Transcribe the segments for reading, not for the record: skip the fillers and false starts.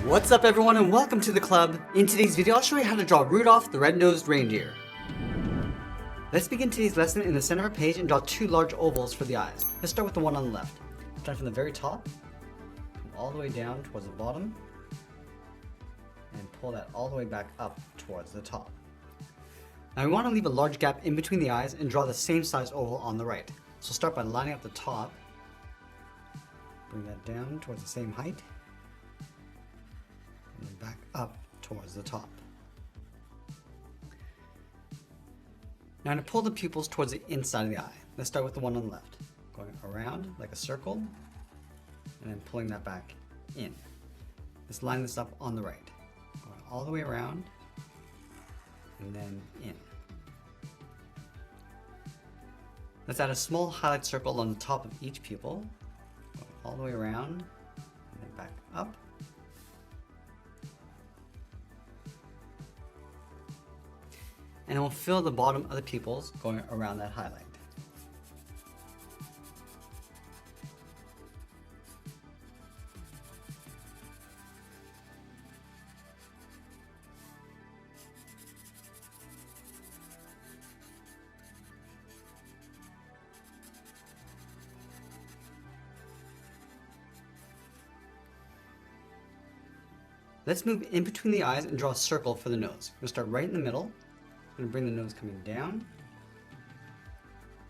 What's up everyone and welcome to the club. In today's video I'll show you how to draw Rudolph the red-nosed reindeer. Let's begin today's lesson in the center of a page and draw two large ovals for the eyes. Let's start with the one on the left. Start from the very top, come all the way down towards the bottom, and pull that all the way back up towards the top. Now we want to leave a large gap in between the eyes and draw the same size oval on the right. So start by lining up the top, bring that down towards the same height, and then back up towards the top. Now to pull the pupils towards the inside of the eye, let's start with the one on the left. Going around like a circle, and then pulling that back in. Let's line this up on the right. Going all the way around, and then in. Let's add a small highlight circle on the top of each pupil, going all the way around, and then back up. And we'll fill the bottom of the pupils going around that highlight. Let's move in between the eyes and draw a circle for the nose. We'll start right in the middle. I'm going to bring the nose coming down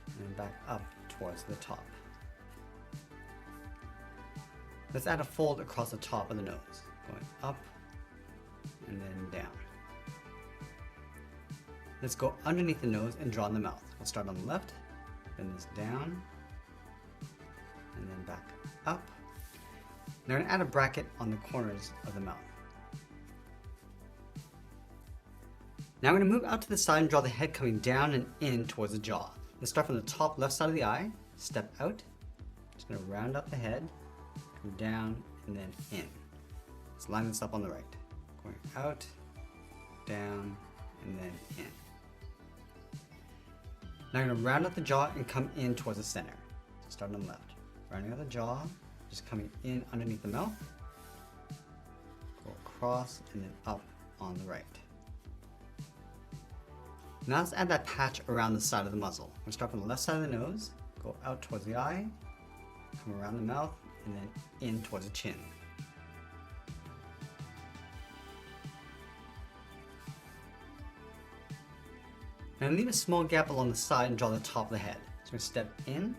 and back up towards the top. Let's add a fold across the top of the nose, going up and then down. Let's go underneath the nose and draw in the mouth. We'll start on the left, bend this down, and then back up. Now we're going to add a bracket on the corners of the mouth. Now we're going to move out to the side and draw the head coming down and in towards the jaw. Let's start from the top left side of the eye, step out, just going to round out the head, come down and then in. Let's line this up on the right. Going out, down, and then in. Now I'm going to round out the jaw and come in towards the center. So start on the left. Rounding out the jaw, just coming in underneath the mouth, go across and then up on the right. Now let's add that patch around the side of the muzzle. We'll start from the left side of the nose, go out towards the eye, come around the mouth, and then in towards the chin. And leave a small gap along the side and draw the top of the head. So we're going to step in,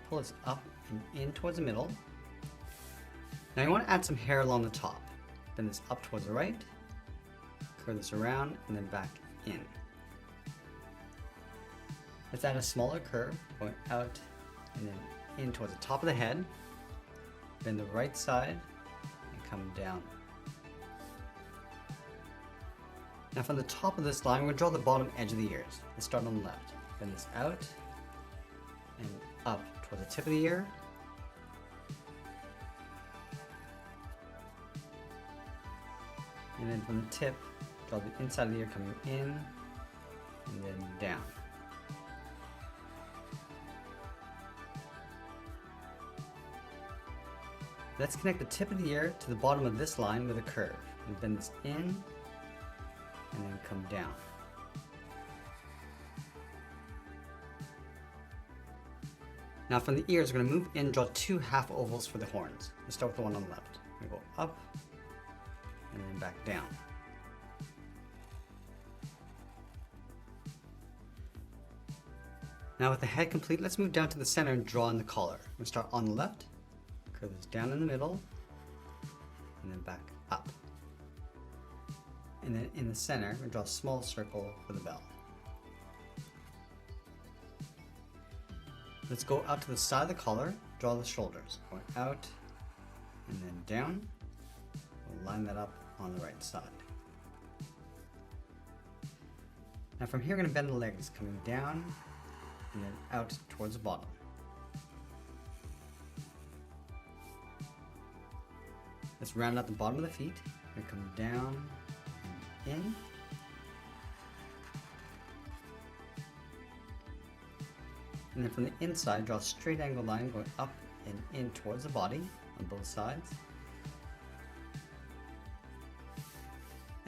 pull this up and in towards the middle. Now you want to add some hair along the top. Bend this up towards the right, curve this around, and then back in. Let's add a smaller curve, going out and then in towards the top of the head. Bend the right side and come down. Now from the top of this line, we're going to draw the bottom edge of the ears. Let's start on the left. Bend this out and up towards the tip of the ear. And then from the tip, draw the inside of the ear coming in and then down. Let's connect the tip of the ear to the bottom of this line with a curve. And bend this in and then come down. Now from the ears, we're going to move in and draw two half ovals for the horns. Let's start with the one on the left. We go up and then back down. Now with the head complete, let's move down to the center and draw in the collar. We'll start on the left. Curve this down in the middle, and then back up. And then in the center, we draw a small circle for the bell. Let's go out to the side of the collar, draw the shoulders, going out and then down. We'll line that up on the right side. Now from here, we're going to bend the legs, coming down and then out towards the bottom. Let's round out the bottom of the feet and come down and in. And then from the inside, draw a straight angle line going up and in towards the body on both sides.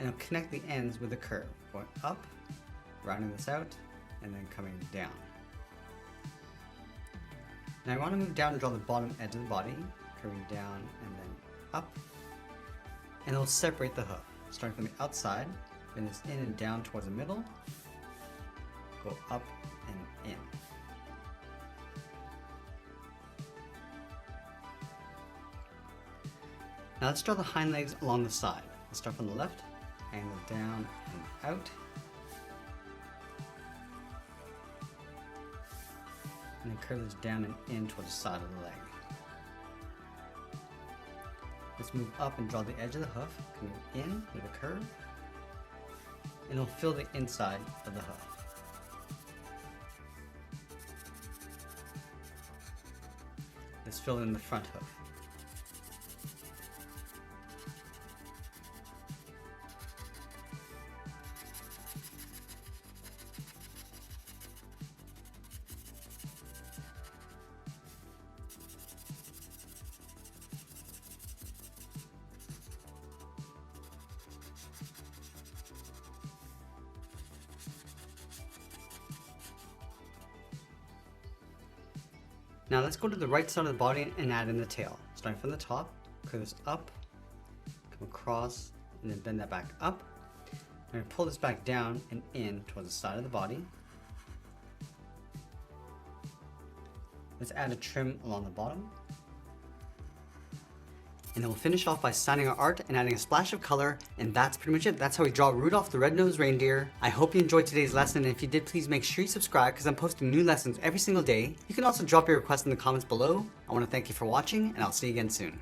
and it'll connect the ends with a curve, going up, rounding this out, and then coming down. Now I want to move down and draw the bottom edge of the body, curving down and then up, and it'll separate the hoof, starting from the outside, bring this in and down towards the middle, go up and in. Now let's draw the hind legs along the side. Let's start from the left, angle down and out, and then curve this down and in towards the side of the leg. Let's move up and draw the edge of the hoof, coming in with a curve, and it'll fill the inside of the hoof. Let's fill in the front hoof. Now let's go to the right side of the body and add in the tail. Starting from the top, curve this up, come across, and then bend that back up. I'm going to pull this back down and in towards the side of the body. Let's add a trim along the bottom. And then we'll finish off by signing our art and adding a splash of color, and that's pretty much it. That's how we draw Rudolph the Red-Nosed Reindeer. I hope you enjoyed today's lesson, and if you did, please make sure you subscribe because I'm posting new lessons every single day. You can also drop your requests in the comments below. I want to thank you for watching, and I'll see you again soon.